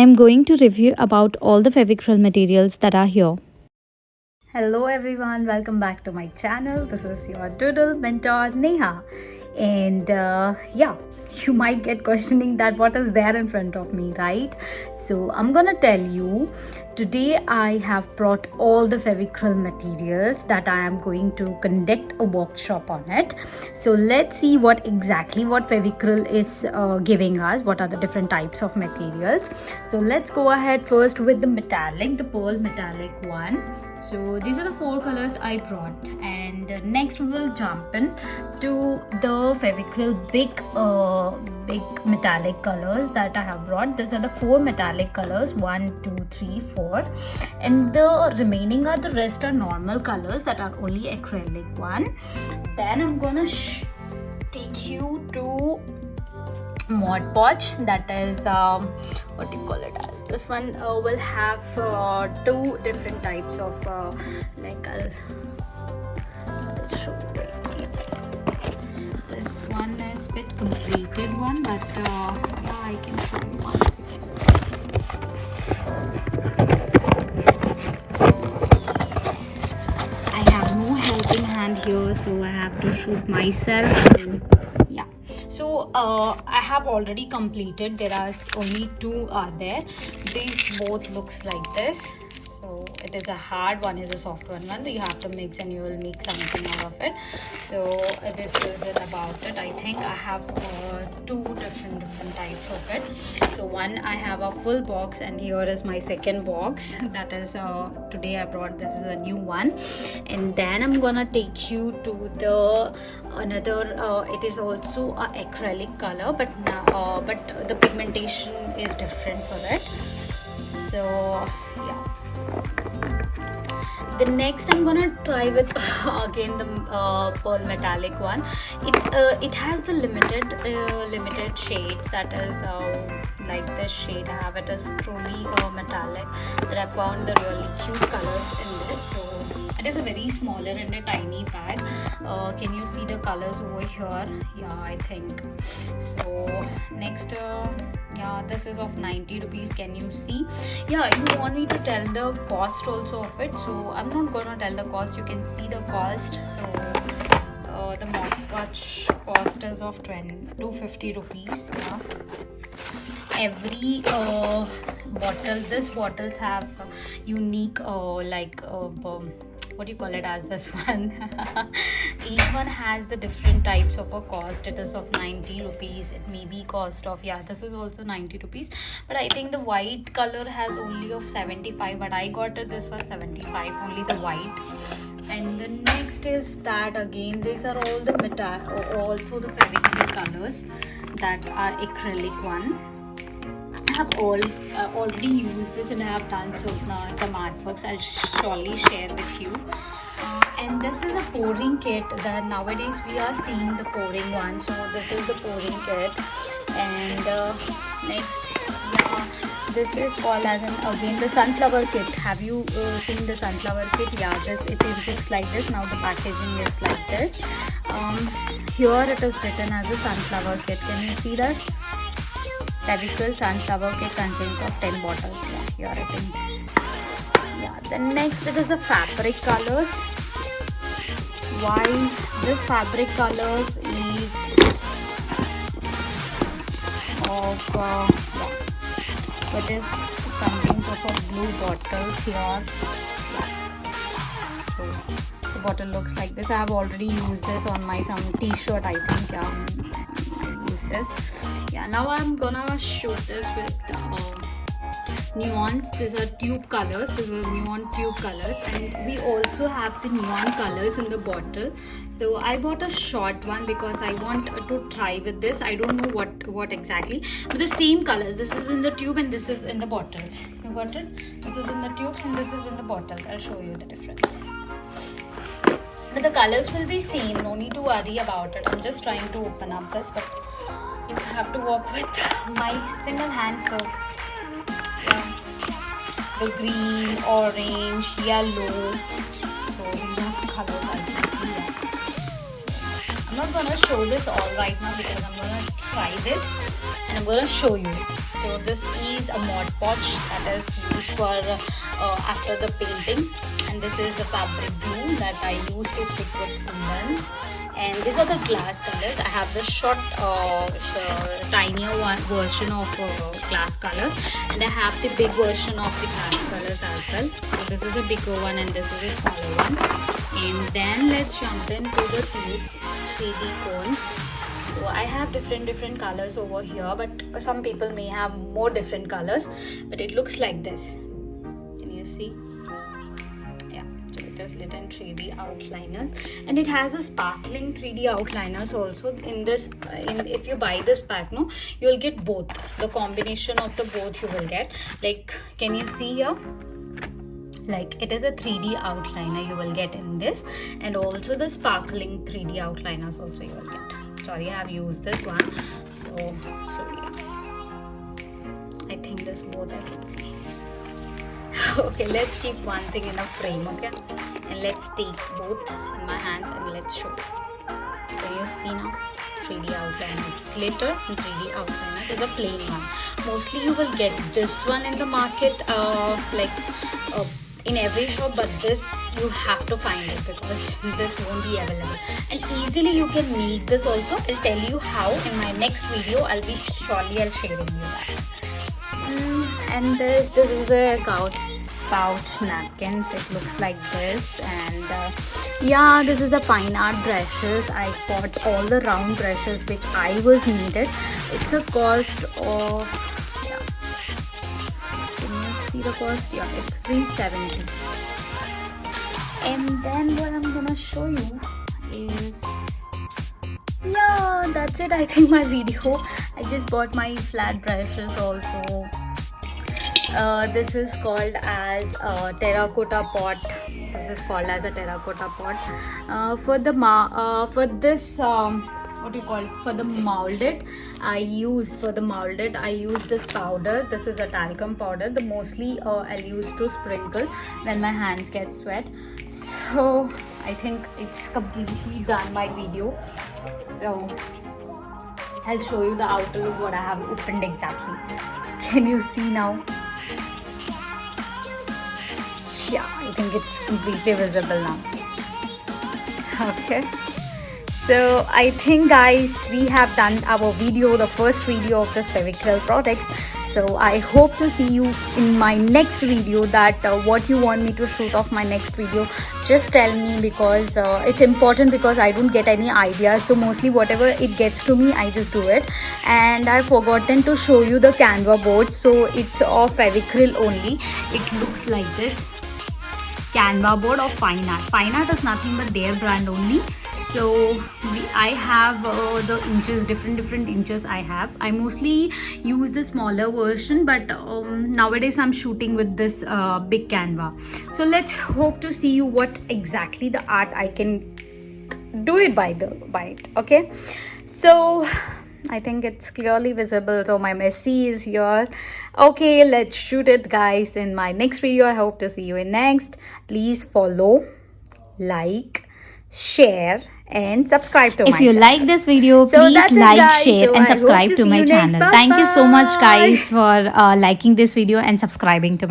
am going to review about all the Fevicryl materials that are here. Hello everyone, welcome back to my channel. This is your doodle mentor Neha. And you might get questioning that what is there in front of me, right? So I'm gonna tell you. Today I have brought all the Fevicryl materials that I am going to conduct a workshop on it. So let's see what Fevicryl is giving us. What are the different types of materials? So let's go ahead first with the metallic, the pearl metallic one. So these are the 4 colors I brought, and next we will jump in to the Fevicryl big metallic colors that I have brought. These are the 4 metallic colors, 1 2 3 4, and the remaining are the rest are normal colors that are only acrylic one. Then I'm gonna take you to Mod Podge, that is what do you call it as? This one will have 2 different types of I'll show you. This one is bit completed one, but I can show you once again. I have no helping hand here, so I have to shoot myself. So I have already completed. There are only 2 are there. These both looks like this. So it is a hard one, is a soft one. You have to mix and you will make something out of it. So this is it about it. I think I have 2 different types of it. So one, I have a full box, and here is my second box. That is today I brought. This is a new one, and then I'm gonna take you to the another. It is also a acrylic color, but now but the pigmentation is different for it. So yeah. The next I'm gonna try with again the pearl metallic one. It has the limited shades, that is like this shade. I have it as truly metallic, that I found the really cute colors in this. So it is a very smaller and a tiny bag. Can you see the colors over here? Yeah, I think so. Next this is of 90 rupees. Can you see? Yeah, you want me to tell the cost also of it, so I'm not gonna tell the cost. You can see the cost. So the Mod Podge cost is of 250 rupees. Yeah. Every bottle, these bottles have unique what do you call it as this one? Each one has the different types of a cost. It is of 90 rupees. It may be cost of, this is also 90 rupees, but I think the white color has only of 75, but I got it, this was 75, only the white. And the next is that again, these are all the also the Fevicryl colors that are acrylic one. I have already used this, and I have done some artworks. I'll surely share with you. And this is a pouring kit. That nowadays we are seeing the pouring one. So this is the pouring kit. And next, this is called as again the sunflower kit. Have you seen the sunflower kit? Yeah, it looks like this. Now the packaging is like this. Here it is written as a sunflower kit. Can you see that? Fevicryl sunflower kit contains of 10 bottles. Yeah, here it is. Yeah, then next it is a fabric colors. Why this fabric colors is of it is contains of blue bottles here. So the bottle looks like this. I have already used this on my some t-shirt, I think. Yeah, I used this. Yeah, now I'm gonna shoot this with neons. These are tube colors. These are neon tube colors, and we also have the neon colors in the bottle. So I bought a short one because I want to try with this. I don't know what exactly, but the same colors. This is in the tube and this is in the bottles. You got it? This is in the tubes and this is in the bottles. I'll show you the difference. But the colors will be same. No need to worry about it. I'm just trying to open up this, but I have to work with my single hand. So the green, orange, yellow. So these are the colors I can see. I'm not gonna show this all right now because I'm gonna try this and I'm gonna show you. So this is a Mod Podge that is used for after the painting, and this is the fabric glue that I use to stick with kundans. And these are the glass colors. I have the short tinier one version of glass colors, and I have the big version of the glass colors as well. So this is a bigger one and this is a smaller one. And then let's jump into the tubes, 3D cones. So I have different colors over here, but some people may have more different colors, but it looks like this. Can you see? It is lit in 3D outliners, and it has a sparkling 3D outliners also in this. If you buy this pack, no, you will get both. The combination of the both you will get. Like, can you see here? Like, it is a 3D outliner you will get in this, and also the sparkling 3D outliners also you will get. Sorry, I have used this one. So yeah. I think this both I can see. Okay, let's keep one thing in a frame, okay? And let's take both in my hands and let's show. So you see now, 3D outliners, glitter and 3D outliner is a plain one. Mostly you will get this one in the market, in every shop, but this you have to find it because this won't be available. And easily you can make this also. I'll tell you how in my next video. I'll sharing you that. And this is a pouch napkins. It looks like this, and yeah, this is the fine art brushes. I bought all the round brushes which I was needed. It's a cost of, yeah, can you see the cost? Yeah, it's $370. And then what I'm gonna show you is, yeah, that's it. I think my video. I just bought my flat brushes also. This is called as a terracotta pot. This is called as a terracotta pot. For the molded, I use this powder. This is a talcum powder. The mostly I'll use to sprinkle when my hands get sweat. So I think it's completely done my video. So I'll show you the outer look what I have opened exactly. Can you see now? Yeah, I think it's completely visible now. Okay, so I think guys, we have done our video, the first video of this Fevicryl products. So I hope to see you in my next video. That what you want me to shoot off my next video, just tell me, because it's important, because I don't get any ideas. So mostly whatever it gets to me, I just do it. And I've forgotten to show you the Canva board. So it's of Fevicryl only. It looks like this. Canva board of Fine Art. Fine Art is nothing but their brand only. So I have the inches, different inches I have. I mostly use the smaller version, but nowadays I'm shooting with this big Canva. So let's hope to see you what exactly the art I can do it by it. Okay, so I think it's clearly visible. So my Messi is here. Okay, let's shoot it guys in my next video. I hope to see you in next. Please follow, like, share and subscribe to my channel. If you like this video, please like, share and subscribe to my channel. Thank you so much guys for liking this video and subscribing to my